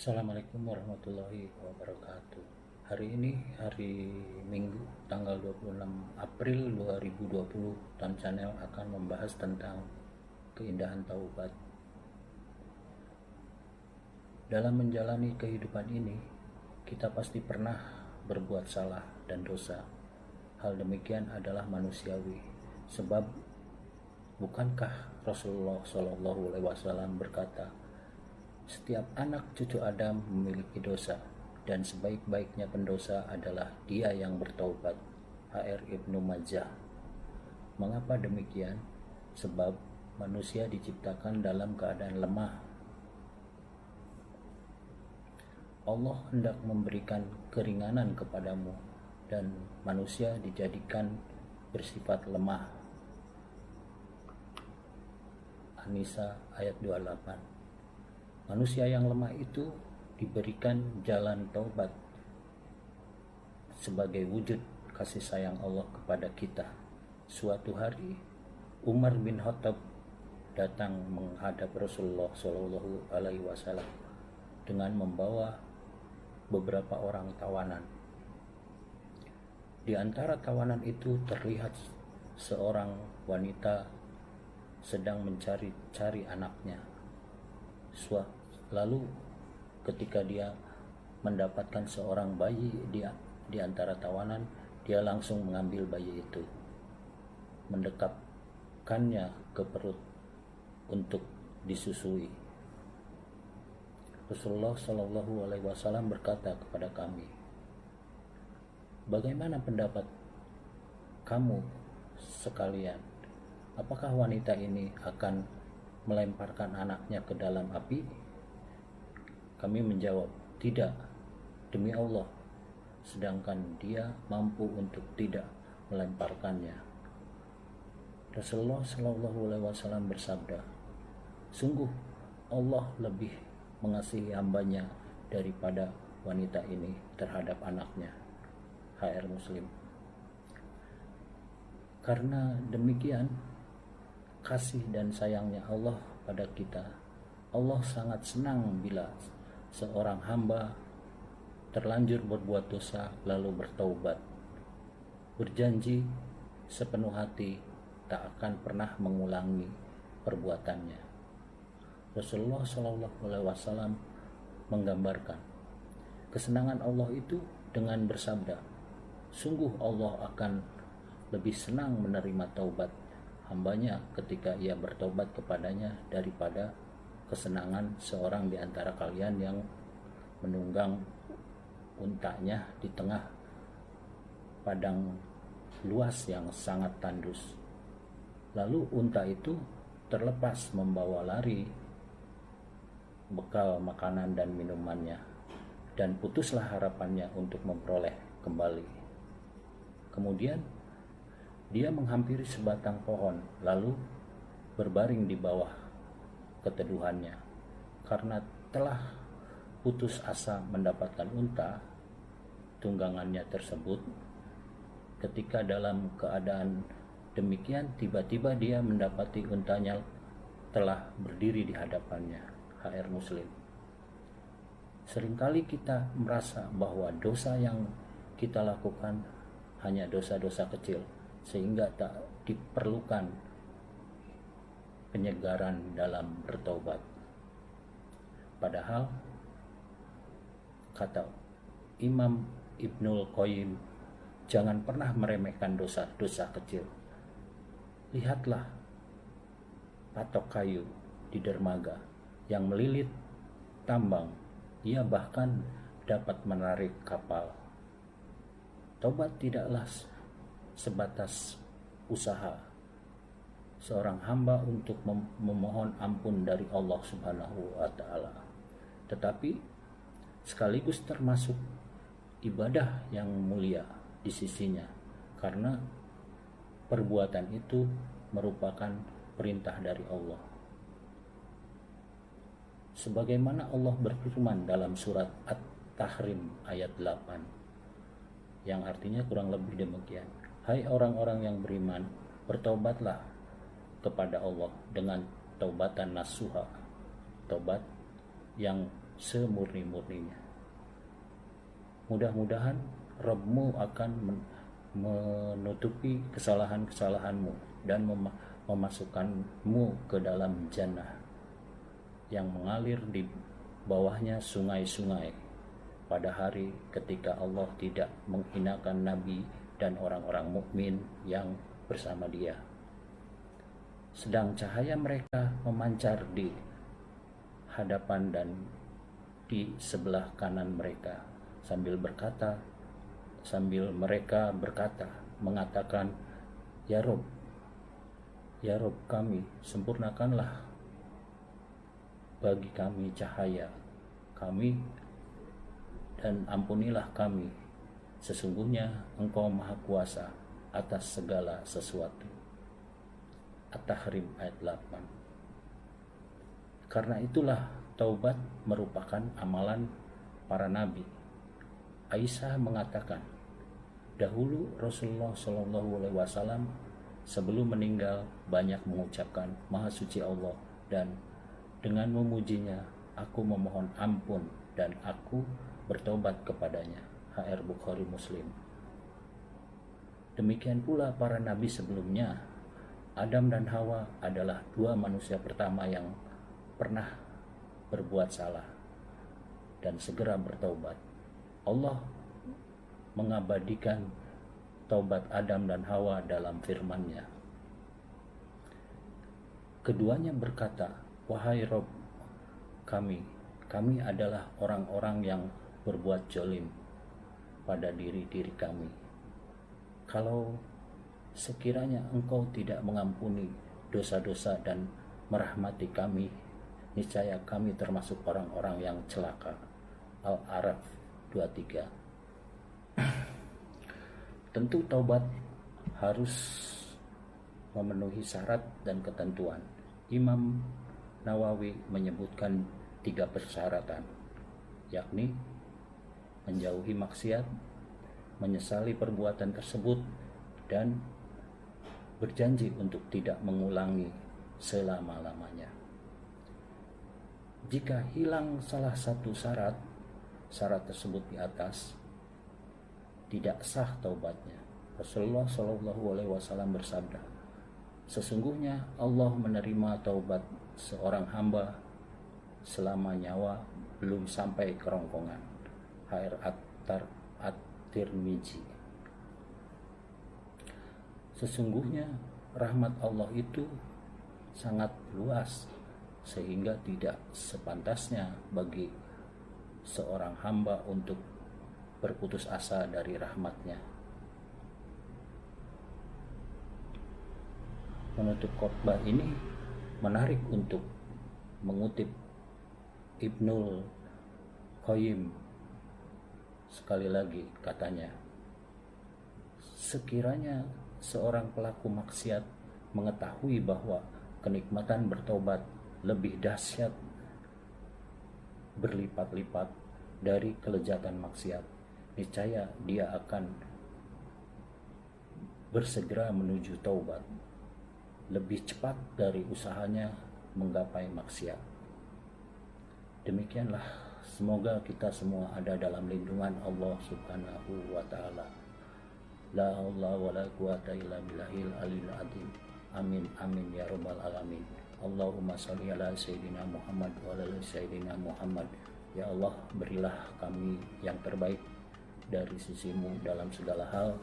Assalamualaikum warahmatullahi wabarakatuh. Hari ini hari Minggu tanggal 26 April 2020 dan channel akan membahas tentang keindahan taubat. Dalam menjalani kehidupan ini, kita pasti pernah berbuat salah dan dosa. Hal demikian adalah manusiawi, sebab bukankah Rasulullah SAW berkata, setiap anak cucu Adam memiliki dosa, dan sebaik-baiknya pendosa adalah dia yang bertaubat. HR Ibnu Majah. Mengapa demikian? Sebab manusia diciptakan dalam keadaan lemah. Allah hendak memberikan keringanan kepadamu, dan manusia dijadikan bersifat lemah. An-Nisa ayat 28. Manusia yang lemah itu diberikan jalan taubat sebagai wujud kasih sayang Allah kepada kita. Suatu hari Umar bin Khattab datang menghadap Rasulullah SAW dengan membawa beberapa orang tawanan. Di antara tawanan itu terlihat seorang wanita sedang mencari-cari anaknya. Lalu ketika dia mendapatkan seorang bayi di antara tawanan, dia langsung mengambil bayi itu, mendekapkannya ke perut untuk disusui. Rasulullah SAW berkata kepada kami, bagaimana pendapat kamu sekalian? Apakah wanita ini akan melemparkan anaknya ke dalam api? Kami menjawab, tidak, demi Allah, sedangkan dia mampu untuk tidak melemparkannya. Rasulullah SAW bersabda, sungguh Allah lebih mengasihi hambanya daripada wanita ini terhadap anaknya. HR Muslim. Karena demikian kasih dan sayangnya Allah pada kita, Allah sangat senang bila seorang hamba terlanjur berbuat dosa lalu bertaubat, berjanji sepenuh hati tak akan pernah mengulangi perbuatannya. Rasulullah SAW menggambarkan kesenangan Allah itu dengan bersabda, sungguh Allah akan lebih senang menerima taubat hambanya ketika ia bertobat kepadanya daripada kesenangan seorang di antara kalian yang menunggang untanya di tengah padang luas yang sangat tandus. Lalu unta itu terlepas membawa lari bekal makanan dan minumannya, dan putuslah harapannya untuk memperoleh kembali. Kemudian dia menghampiri sebatang pohon, lalu berbaring di bawah keteduhannya. Karena telah putus asa mendapatkan unta tunggangannya tersebut, ketika dalam keadaan demikian tiba-tiba dia mendapati untanya telah berdiri di hadapannya. HR Muslim. Seringkali kita merasa bahwa dosa yang kita lakukan hanya dosa-dosa kecil, sehingga tak diperlukan penyegaran dalam bertobat. Padahal kata Imam Ibnul Qayyim, jangan pernah meremehkan dosa-dosa kecil. Lihatlah patok kayu di dermaga yang melilit tambang, ia bahkan dapat menarik kapal. Taubat tidaklah sebatas usaha seorang hamba untuk memohon ampun dari Allah Subhanahu wa Ta'ala, tetapi sekaligus termasuk ibadah yang mulia di sisinya, karena perbuatan itu merupakan perintah dari Allah. Sebagaimana Allah berfirman dalam surat At-Tahrim ayat 8, yang artinya kurang lebih demikian, hai orang-orang yang beriman, bertobatlah kepada Allah dengan taubatan nasuha, taubat yang semurni-murninya. Mudah-mudahan Rabbmu akan menutupi kesalahan-kesalahanmu dan memasukkanmu ke dalam jannah yang mengalir di bawahnya sungai-sungai pada hari ketika Allah tidak menghinakan Nabi dan orang-orang mukmin yang bersama dia. Sedang cahaya mereka memancar di hadapan dan di sebelah kanan mereka sambil mereka berkata, mengatakan, Ya Rob kami, sempurnakanlah bagi kami cahaya kami dan ampunilah kami, sesungguhnya Engkau Maha Kuasa atas segala sesuatu. At-Tahrim ayat 8. Karena itulah taubat merupakan amalan para nabi. Aisyah mengatakan, dahulu Rasulullah SAW sebelum meninggal banyak mengucapkan Maha Suci Allah, dan dengan memujinya aku memohon ampun dan aku bertobat kepadanya. HR Bukhari Muslim. Demikian pula para nabi sebelumnya. Adam dan Hawa adalah dua manusia pertama yang pernah berbuat salah dan segera bertaubat. Allah mengabadikan taubat Adam dan Hawa dalam firman-Nya. Keduanya berkata, wahai Rob kami adalah orang-orang yang berbuat zalim pada diri-diri kami. Kalau sekiranya Engkau tidak mengampuni dosa-dosa dan merahmati kami, niscaya kami termasuk orang-orang yang celaka. Al-A'raf 23. Tentu taubat harus memenuhi syarat dan ketentuan. Imam Nawawi menyebutkan 3 persyaratan, yakni menjauhi maksiat, menyesali perbuatan tersebut, dan berjanji untuk tidak mengulangi selama-lamanya. Jika hilang salah satu syarat tersebut di atas, tidak sah taubatnya. Rasulullah SAW bersabda, sesungguhnya Allah menerima taubat seorang hamba selama nyawa belum sampai kerongkongan. HR At-Tirmizi. Sesungguhnya rahmat Allah itu sangat luas, sehingga tidak sepantasnya bagi seorang hamba untuk berputus asa dari rahmatnya. Menutup khotbah ini menarik untuk mengutip Ibnul Qayyim. Sekali lagi katanya, sekiranya seorang pelaku maksiat mengetahui bahwa kenikmatan bertobat lebih dahsyat berlipat-lipat dari kelezatan maksiat, niscaya dia akan bersegera menuju taubat lebih cepat dari usahanya menggapai maksiat. Demikianlah, semoga kita semua ada dalam lindungan Allah Subhanahu wa ta'ala. La haula wa la quwata illa billahil aliyil azim. Amin amin ya rabbal alamin. Allahumma shalli ala sayyidina Muhammad wa ala sayyidina Muhammad. Ya Allah, berilah kami yang terbaik dari sisimu dalam segala hal,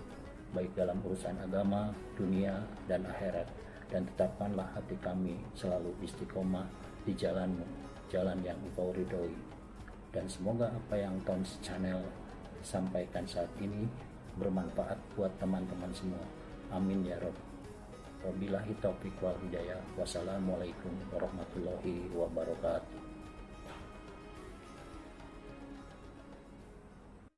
baik dalam urusan agama, dunia, dan akhirat. Dan tetapkanlah hati kami selalu istiqomah di jalan-Mu, jalan yang Engkau ridhoi. Dan semoga apa yang Tons Channel sampaikan saat ini bermanfaat buat teman-teman semua. Amin ya Rabb. Wabillahi taufiq wal hidayah. Wassalamualaikum warahmatullahi wabarakatuh.